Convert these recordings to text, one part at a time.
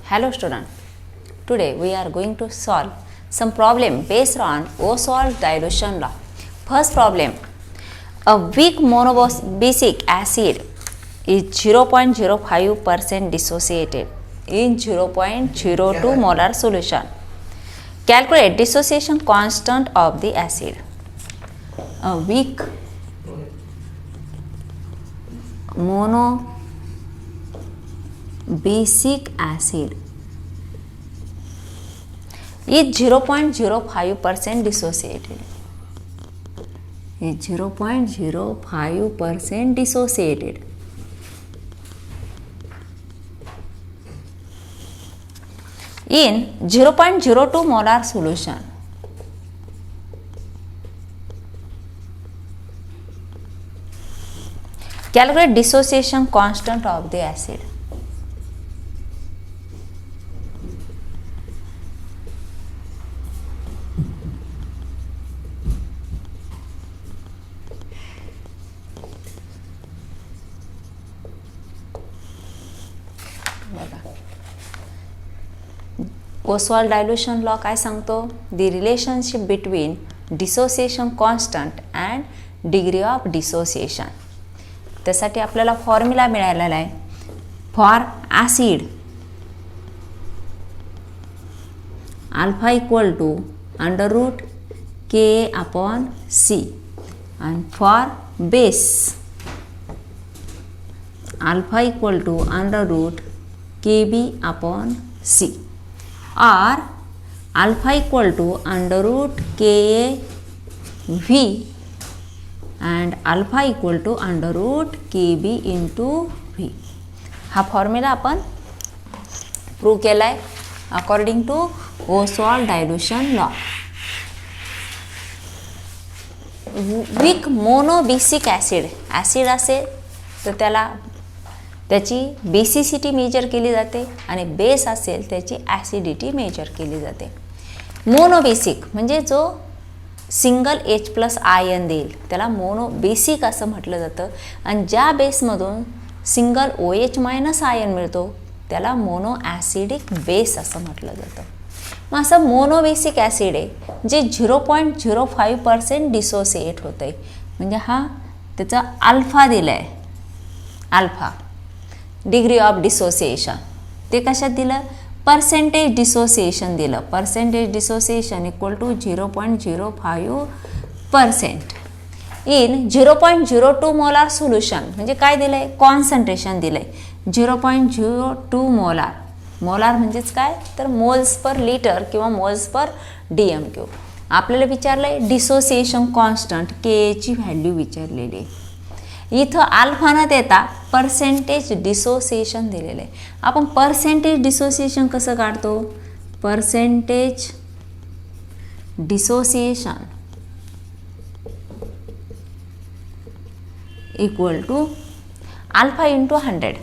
Hello student, today we are going to solve some problem based on Ostwald dilution law. First problem, a weak monobasic acid is 0.05% dissociated in 0.02 molar solution. Calculate dissociation constant of the acid. A weak monobasic acid is 0.05% dissociated. Is 0.05% dissociated. In 0.02 molar solution. Calculate dissociation constant of the acid. Ostwald dilution law काय सांगतो? The relationship between dissociation constant and degree of dissociation. त्यासाठी आपल्याला formula मिळालेला आहे. For acid alpha equal to √ Ka/C and for base alpha equal to √ Kb/C or alpha equal to √ Kav and alpha equal to √ Kb into V. हा formula आपण prove केला आहे according to Ostwald dilution law. Weak monobasic acid असेल तर त्याची basicity major केली जाते आणि बेस असेल त्याची ॲसिडिटी मेजर केली जाते. मोनोबेसिक म्हणजे जो सिंगल H+ आयन देईल त्याला मोनोबेसिक असं म्हटलं जातं आणि ज्या बेसमधून सिंगल OH- आयन मिळतो त्याला मोनो ॲसिडिक बेस असं म्हटलं जातं. मग असं मोनोबेसिक ॲसिड आहे जे 0.05% डिसोसिएट होतं आहे. म्हणजे हा त्याचा अल्फा दिला आहे. अल्फा डिग्री ऑफ डिसोसिएशन ते कशात दिलं? पर्सेंटेज डिसोसिएशन दिलं. Percentage dissociation equal to 0.05% in 0.02 molar solution. म्हणजे काय दिलं आहे? कॉन्सन्ट्रेशन दिलं आहे 0.02 मोलार. मोलार म्हणजेच काय तर मोल्स पर लिटर किंवा मोल्स पर DM3. आपल्याला विचारलं आहे डिसोसिएशन कॉन्स्टंट Ka ची व्हॅल्यू विचारलेली आहे. इथं अल्फा न देता पर्सेंटेज डिसोसिएशन दिलेलं आहे. आपण पर्सेंटेज डिसोसिएशन कसं काढतो? Percentage dissociation equal to alpha into 100.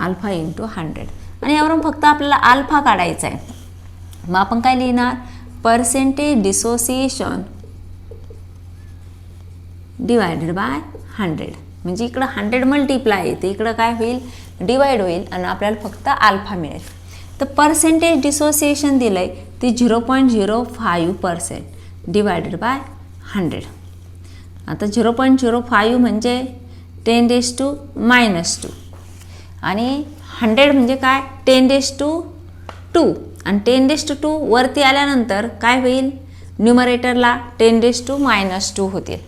Alpha into 100 आणि यावरून फक्त आपल्याला अल्फा काढायचा आहे. मग आपण काय लिहिणार? Percentage dissociation divided by 100. म्हणजे इकडं 100 मल्टिप्लाय येते इकडं काय होईल? डिवाइड होईल आणि आपल्याला फक्त अल्फा मिळेल. तर पर्सेंटेज डिसोसिएशन दिलं आहे ते 0.05% डिवायडेड बाय 100. आता 0.05 म्हणजे 10⁻² आणि 100 म्हणजे काय? 10⁻². आणि 10⁻² वरती आल्यानंतर काय होईल? न्यूमरेटरला 10⁻² होतील.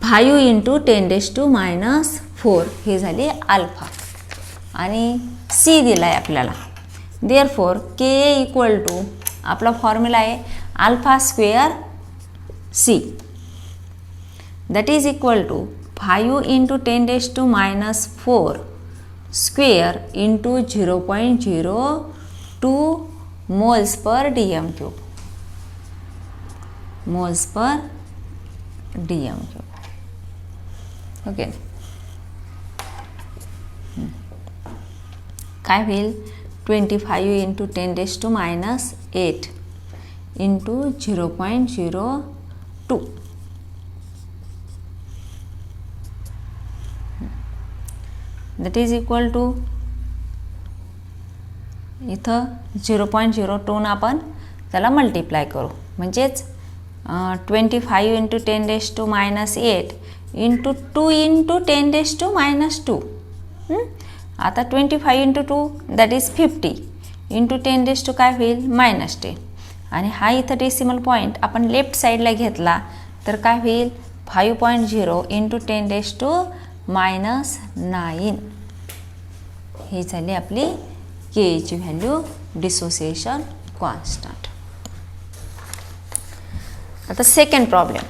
5 इंटू 10⁻⁻4 हे झाली अल्फा आणि C दिला आहे आपल्याला. देअरफॉर Ka इक्वल टू आपला फॉर्म्युला आहे alpha square C that is equal to 5 into 10⁻⁴ square into 0.02 moles per DM3. Moles per DM3. Okay. काय होईल? 25 into 10⁻8 into 0.02. That is equal to इथं 0.02 आपण त्याला मल्टिप्लाय करू, म्हणजेच 25 इंटू 10⁻⁻8 इंटू 2 इंटू 10⁻⁻2. आता 25 इंटू 2 दॅट इज 50 इंटू 10 काय होईल -10. आणि हा इथं डेसिमल पॉईंट आपण लेफ्ट साईडला घेतला तर काय होईल 5.0 इंटू 10⁻⁹. ही झाली आपली के ची व्हॅल्यू, डिसोसिएशन कॉन्स्टंट. आता second problem.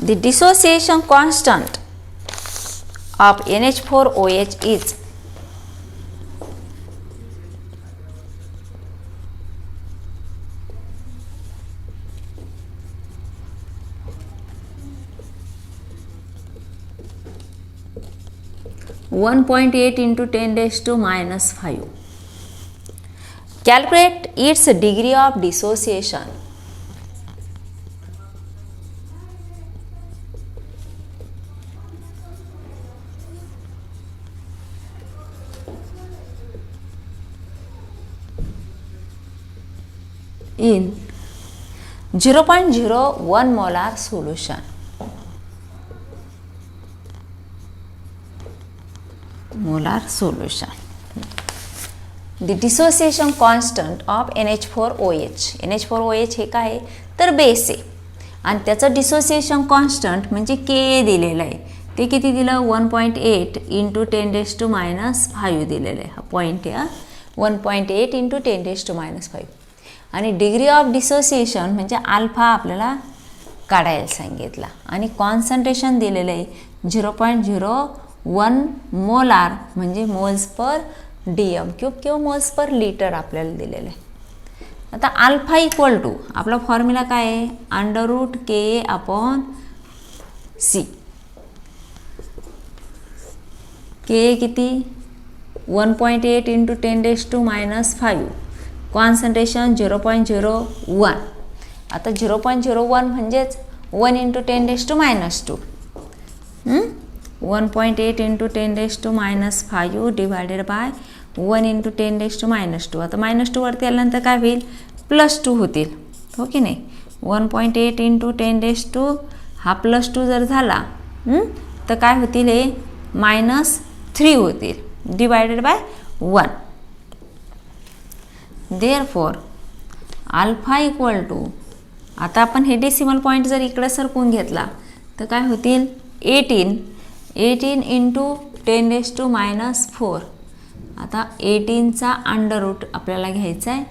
The dissociation constant of NH4OH is 1.8 into 10⁻⁵. Calculate its degree of dissociation. In 0.01 molar solution. Molar solution. The dissociation constant of NH4OH. NH4OH हे काय आहे तर बेस आहे आणि त्याचं डिसोसिएशन कॉन्स्टंट म्हणजे के दिलेलं आहे. ते किती दिलं 1.8 इंटू 10⁻⁵ दिलेलं आहे. हा पॉईंट आहे 1.8 इंटू 10⁻⁵. आणि डिग्री ऑफ डिसोसिएशन म्हणजे अल्फा आपल्याला काढायला सांगितला आणि कॉन्सन्ट्रेशन दिलेलं आहे 0.01 मोलार म्हणजे मोल्स पर DM क्यूब किंवा मोल्स पर लिटर आपल्याला दिलेलं आहे. आता अल्फा इक्वल टू आपला फॉर्म्युला काय आहे √Ka/C. के किती 1.8 इंटू 10⁻⁵. कॉन्सन्ट्रेशन 0.01. आता 0.01 म्हणजेच 1 into 10⁻². 1.8 into 10⁻⁵ divided by 1 into 10⁻². आता -2 वरती आल्यानंतर काय होईल +2 होतील, हो की नाही. 1.8 इंटू 10⁻², हा +2 जर झाला तर काय होतील हे -3 होतील divided by 1. Therefore alpha equal to, आता आपण हे डेसिमल पॉईंट जर इकडे सरकून घेतला तर काय होतील 18 इंटू 10⁻⁴. आता 18चा अंडर रूट आपल्याला घ्यायचा आहे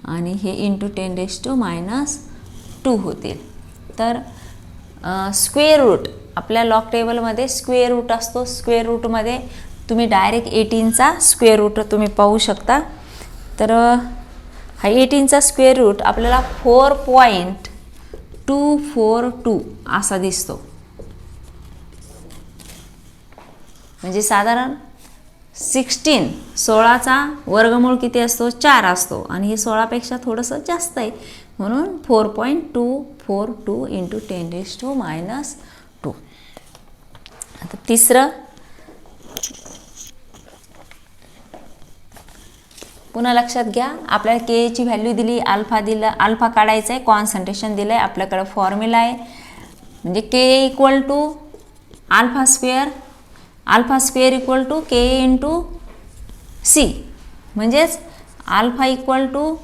आणि हे इंटू 10⁻² होतील. तर स्क्वेअर रूट आपल्या लॉग टेबलमध्ये स्क्वेअर रूट असतो. स्क्वेअर रूटमध्ये तुम्ही डायरेक्ट 18चा स्क्वेअर रूट तुम्ही पाहू शकता. तर हा 18चा स्क्वेअर रूट आपल्याला 4.242 असा दिसतो. म्हणजे साधारण 16चा वर्गमूळ किती असतो 4 असतो आणि हे 16पेक्षा थोडंसं जास्त आहे म्हणून 4.242 इंटू 10⁻². आता तिसरं पुन्हा लक्षात घ्या, आपल्याला के ची व्हॅल्यू दिली, अल्फा दिला, अल्फा काढायचं आहे, कॉन्सन्ट्रेशन दिलं आहे, आपल्याकडे फॉर्म्युला आहे म्हणजे K equal to alpha square equal to K into C. म्हणजेच alpha equal to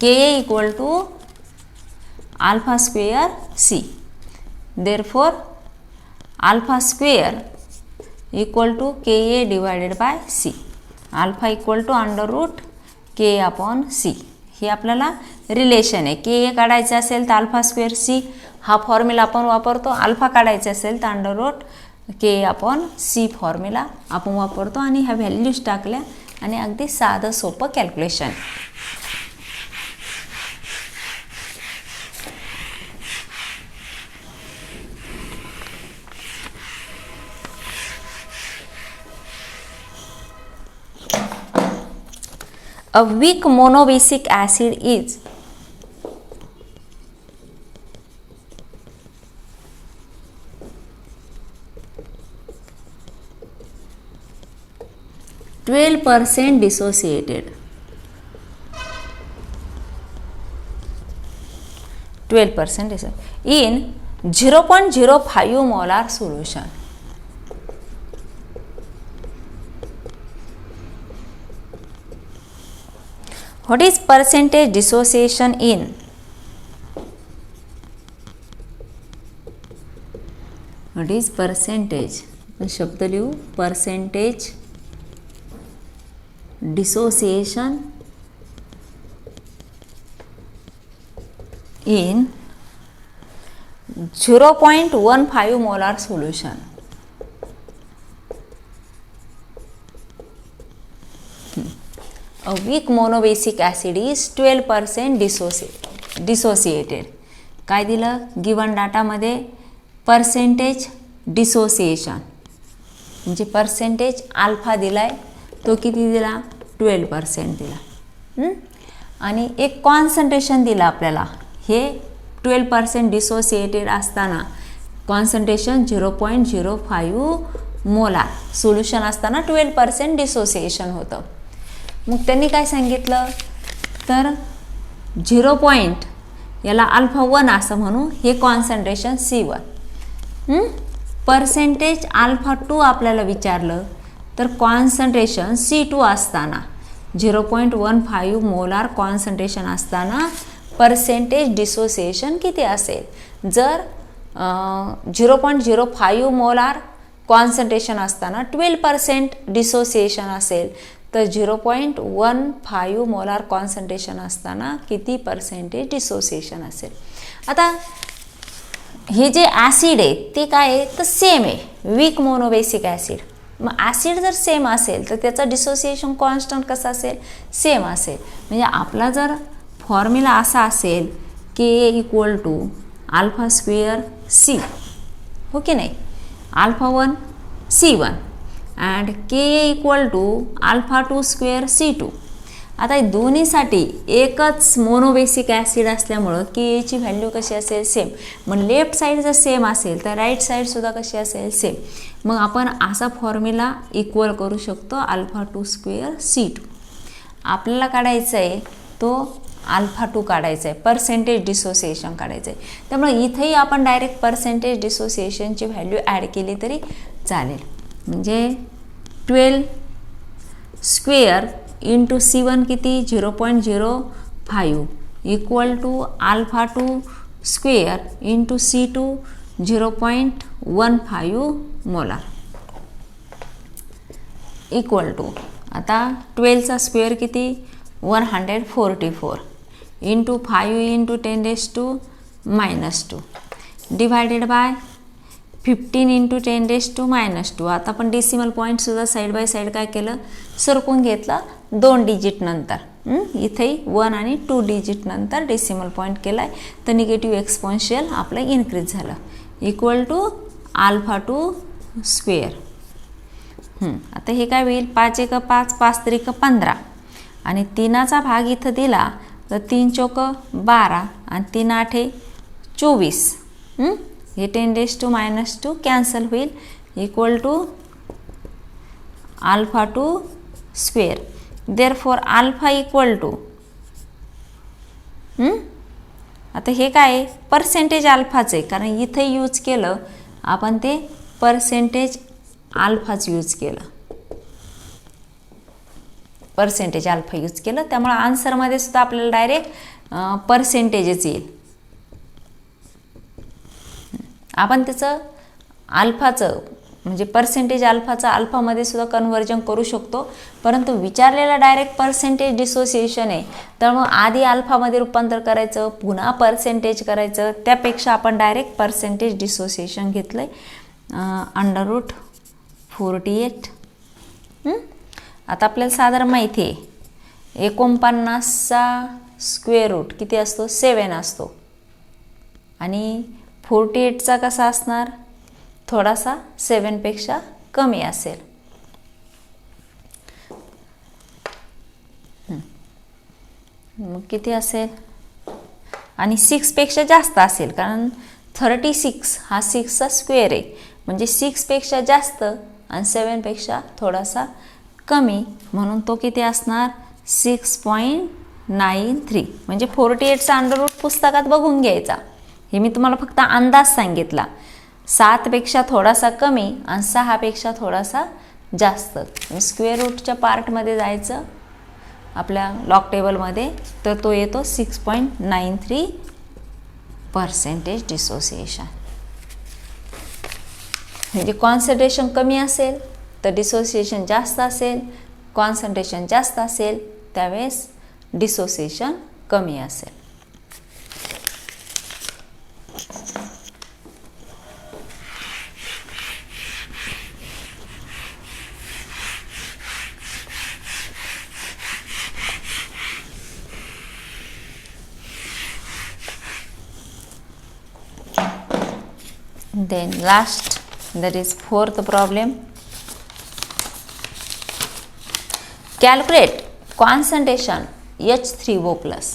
K equal to alpha square C. Therefore alpha square equal to K divided by C. Alpha equal to √K/C. हे आपल्याला relation आहे. K काढायचं असेल तर alpha square C हा formula आपण वापरतो. अल्फा काढायचं असेल तर √K/C फॉर्म्युला आपण वापरतो आणि ह्या व्हॅल्यूज टाकल्या आणि अगदी साधं सोपं calculation. A weak monobasic acid is %12 dissociated. 12% in 0.05 molar solution. What is percentage dissociation in? What is percentage? शब्द लिहू, percentage dissociation in 0.15 molar solution. A weak monobasic acid is 12% dissociated. काय दिलं गिवन डाटामध्ये? पर्सेंटेज डिसोसिएशन म्हणजे percentage alpha दिलाय, तो किती दिला? 12% दिला. आणि एक कॉन्सन्ट्रेशन दिलं आपल्याला. हे 12% डिसोसिएटेड असताना कॉन्सन्ट्रेशन 0.05 मोलार सोल्युशन असताना 12% डिसोसिएशन होतं. मग त्यांनी काय सांगितलं तर 0. याला अल्फा 1 असं म्हणू. हे कॉन्सन्ट्रेशन C1. पर्सेंटेज अल्फा 2 आपल्याला विचारलं तर कॉन्सन्ट्रेशन C2 असताना 0.15 मोलार कॉन्सन्ट्रेशन असताना पर्सेंटेज डिसोसिएशन किती असेल? जर 0.05 मोलार कॉन्सन्ट्रेशन असताना 12% डिसोसिएशन असेल तर 0.15 मोलार कॉन्सन्ट्रेशन असताना किती पर्सेंटेज डिसोसिएशन असेल? आता हे जे ॲसिड आहे ते काय आहे तर सेम आहे, वीक मोनोबेसिक ॲसिड. मग ॲसिड जर सेम असेल तर त्याचा डिसोसिएशन कॉन्स्टंट कसा असेल? सेम असेल. म्हणजे आपला जर फॉर्म्युला असा असेल के = अल्फा स्क्वेअर सी, हो की नाही? Alpha 1 C1 and K = alpha 2 square C2. आता दोन्हीसाठी एकच मोनोबेसिक ॲसिड असल्यामुळं के ची व्हॅल्यू कशी असेल? सेम. मग लेफ्ट साईड जर सेम असेल तर राईट साईडसुद्धा कशी असेल? सेम. मग आपण असा फॉर्म्युला इक्वल करू शकतो अल्फा 2 स्क्वेअर C2. आपल्याला काढायचं आहे तो अल्फा 2 काढायचा आहे, पर्सेंटेज डिसोसिएशन काढायचं आहे. त्यामुळे इथेही आपण डायरेक्ट पर्सेंटेज डिसोसिएशनची व्हॅल्यू ॲड केली तरी चालेल. म्हणजे 12 स्क्वेअर इंटू C1 किती? 0.05 equal to alpha 2 square into C2 0.15 molar equal to, आता 12चा स्क्वेअर किती? 144 into 5 into 10⁻² divided by 15 into 10⁻². आता आपण डेसिमल पॉईंटसुद्धा साईड बाय साईड काय केलं? सरकून घेतलं 2 डिजिट नंतर. इथेही 1 आणि 2 डिजिट नंतर डेसिमल पॉईंट केला आहे तर निगेटिव्ह एक्सपोनेन्शियल आपलं इन्क्रीज झालं इक्वल टू अल्फा 2 स्क्वेअर. आता हे काय होईल? 5 × 5 5 × 15 आणि 3चा भाग इथं दिला तर 3 × 4 12 आणि 3 × 8 24. हे 10⁻² कॅन्सल होईल equal to alpha 2 square. Therefore alpha equal to, आता हे काय पर्सेंटेज अल्फाच आहे कारण इथे यूज केलं आपण ते पर्सेंटेज अल्फाच यूज केलं, पर्सेंटेज अल्फा यूज केलं. त्यामुळे आन्सरमध्ये सुद्धा आपल्याला डायरेक्ट पर्सेंटेजच येईल. आपण त्याचं अल्फाचं म्हणजे पर्सेंटेज अल्फाचं अल्फामध्ये सुद्धा कन्व्हर्जन करू शकतो, परंतु विचारलेला डायरेक्ट पर्सेंटेज डिसोसिएशन आहे त्यामुळे आधी अल्फामध्ये रूपांतर करायचं पुन्हा पर्सेंटेज करायचं. त्यापेक्षा आपण डायरेक्ट पर्सेंटेज डिसोसिएशन घेतलं आहे √48. आता आपल्याला साधारण माहिती आहे 49चा स्क्वेअर रूट किती असतो? 7 असतो आणि 48चा कसा असणार? थोडासा 7पेक्षा कमी असेल. मग किती असेल, आणि 6पेक्षा जास्त असेल कारण 36 हा 6चा स्क्वेअर आहे, म्हणजे 6पेक्षा जास्त आणि 7पेक्षा थोडासा कमी, म्हणून तो किती असणार 6.93. म्हणजे 48चा अंडररूट पुस्तकात बघून घ्यायचा. हे मी तुम्हाला फक्त अंदाज सांगितला. 7पेक्षा थोडासा कमी आणि 6पेक्षा थोडासा जास्त. स्क्वेअर रूटच्या पार्टमध्ये जायचं आपल्या लॉग टेबलमध्ये, तर तो येतो 6.93% डिसोसिएशन. म्हणजे कॉन्सन्ट्रेशन कमी असेल तर डिसोसिएशन जास्त असेल, कॉन्सन्ट्रेशन जास्त असेल त्यावेळेस डिसोसिएशन कमी असेल. Then last, that is fourth problem. Calculate concentration H3O plus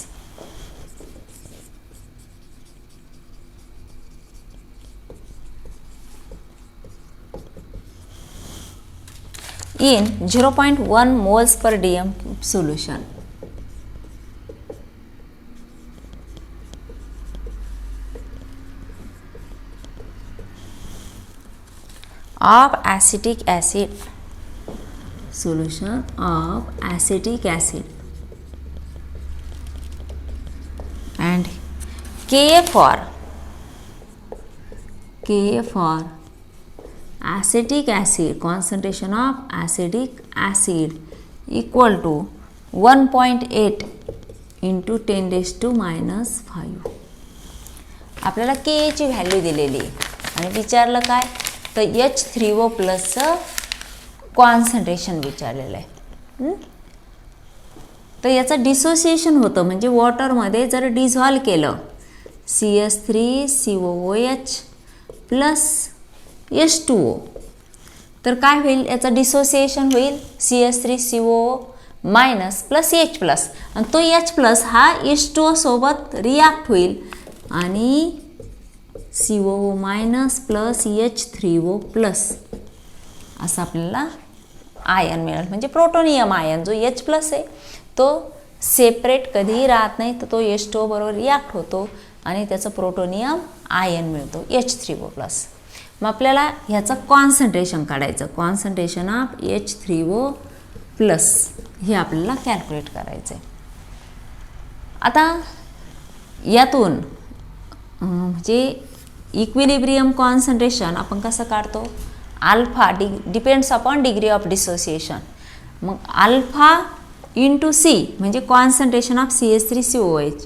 in 0.1 moles per dm cube solution. Of acetic acid, solution of acetic acid, and Ka for acetic acid, concentration of acetic acid equal to 1.8 into 10⁻⁵. आपल्याला Ka ची value दिलेली आहे आणि विचारलं काय, तर H3O प्लसचं concentration विचारलेलं आहे. तर याचं डिसोसिएशन होतं, म्हणजे वॉटरमध्ये जर डिझॉल्व केलं CH3COOH प्लस H2O तर काय होईल, याचं डिसोसिएशन होईल CH3COO minus plus H plus, आणि तो H प्लस हा H2O सोबत रिॲक्ट होईल आणि COO minus plus H3O plus असं आपल्याला आयन मिळेल. म्हणजे प्रोटोनियम आयन जो H प्लस आहे तो सेपरेट कधीही राहत नाही, तर तो H2O बरोबर रिॲक्ट होतो आणि त्याचं प्रोटोनियम आयन मिळतो H3O प्लस. मग आपल्याला ह्याचं कॉन्सन्ट्रेशन काढायचं, कॉन्सन्ट्रेशन ऑफ H3O प्लस हे आपल्याला कॅल्क्युलेट करायचं आहे. आता यातून म्हणजे इक्विलिब्रियम कॉन्सन्ट्रेशन आपण कसं काढतो, alpha depends upon degree of dissociation. मग अल्फा इंटू सी म्हणजे कॉन्सन्ट्रेशन ऑफ CH3COOH,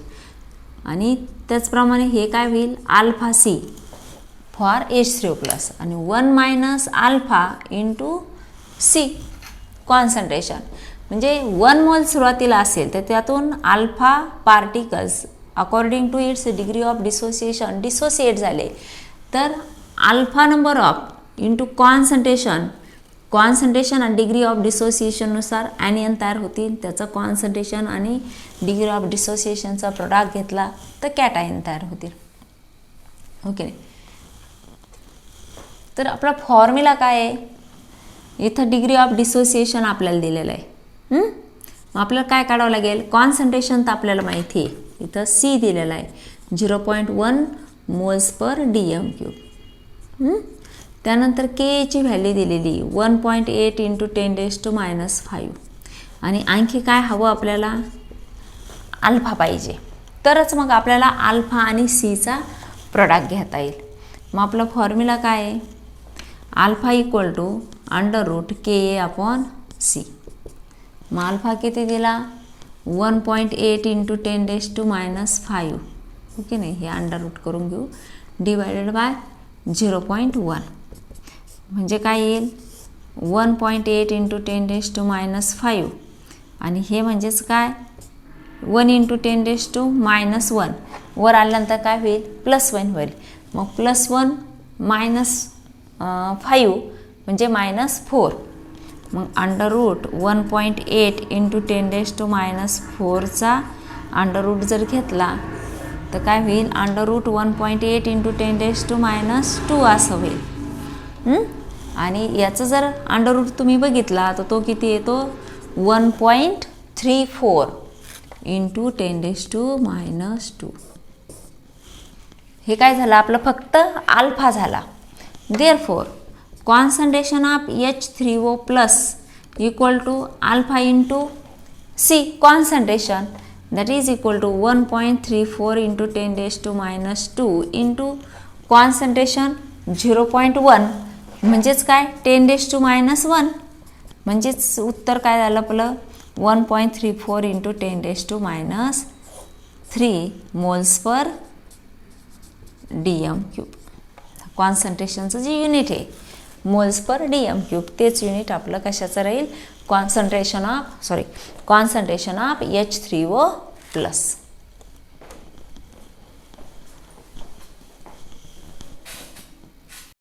आणि त्याचप्रमाणे हे काय होईल alpha C for H3O plus, आणि 1 minus alpha into C concentration. म्हणजे 1 मोल सुरुवातीला असेल तर त्यातून alpha particles according to its degree of dissociation dissociate झाले, तर alpha number of into concentration आणि डिग्री ऑफ डिसोसिएशननुसार ॲनियन तयार होतील. त्याचं कॉन्सन्ट्रेशन आणि डिग्री ऑफ डिसोसिएशनचा प्रोडक्ट घेतला तर कॅटायन तयार होतील. ओके, तर आपला फॉर्म्युला काय आहे, इथं डिग्री ऑफ डिसोसिएशन आपल्याला दिलेलं आहे. मग आपल्याला काय काढावं लागेल, कॉन्सन्ट्रेशन तर आपल्याला माहिती आहे, इथं C दिलेला आहे 0.1 मोल्स पर dm क्यूब. त्यानंतर Ka ची व्हॅल्यू दिलेली 1.8 इंटू 10⁻⁵, आणि आणखी काय हवं आपल्याला, अल्फा पाहिजे, तरच मग आपल्याला अल्फा आणि सीचा प्रोडक्ट घेता येईल. मग आपला फॉर्म्युला काय आहे, अल्फा इक्वल टू √Ka/C. मग अल्फा किती दिला 1.8 इंटू 10⁻⁵. ओके नाही, हे अंडररूट करून घेऊ, डिवायडेड बाय 0.1 म्हणजे काय येईल 1.8 इंटू 10⁻⁵, आणि हे म्हणजेच काय 1 इंटू 10⁻⁻1 वर आल्यानंतर काय होईल +1 होईल. मग +1 मायनस 5 म्हणजे -4. मग अंडररूट 1.8 इंटू 10⁻⁴ चा अंडर रूट जर घेतला तर काय होईल, अंडर रूट 1.8 इंटू 10⁻² असं होईल. आणि याचं जर अंडर रूट तुम्ही बघितला तर तो किती येतो, 1.34 इंटू 10⁻². हे काय झालं आपलं, फक्त अल्फा झाला. Therefore concentration of H3O plus equal to alpha into C concentration, that is equal to 1.34 into 10⁻² into concentration 0.1 म्हणजेच काय 10⁻⁻1, म्हणजेच उत्तर काय झालं आपलं 1.34 इंटू 10⁻³ मोल्स पर DM³. कॉन्सन्ट्रेशनचं जे युनिट आहे मोल्स पर DM³, तेच युनिट आपलं कशाचं राहील, कॉन्सन्ट्रेशन ऑफ H3O प्लस.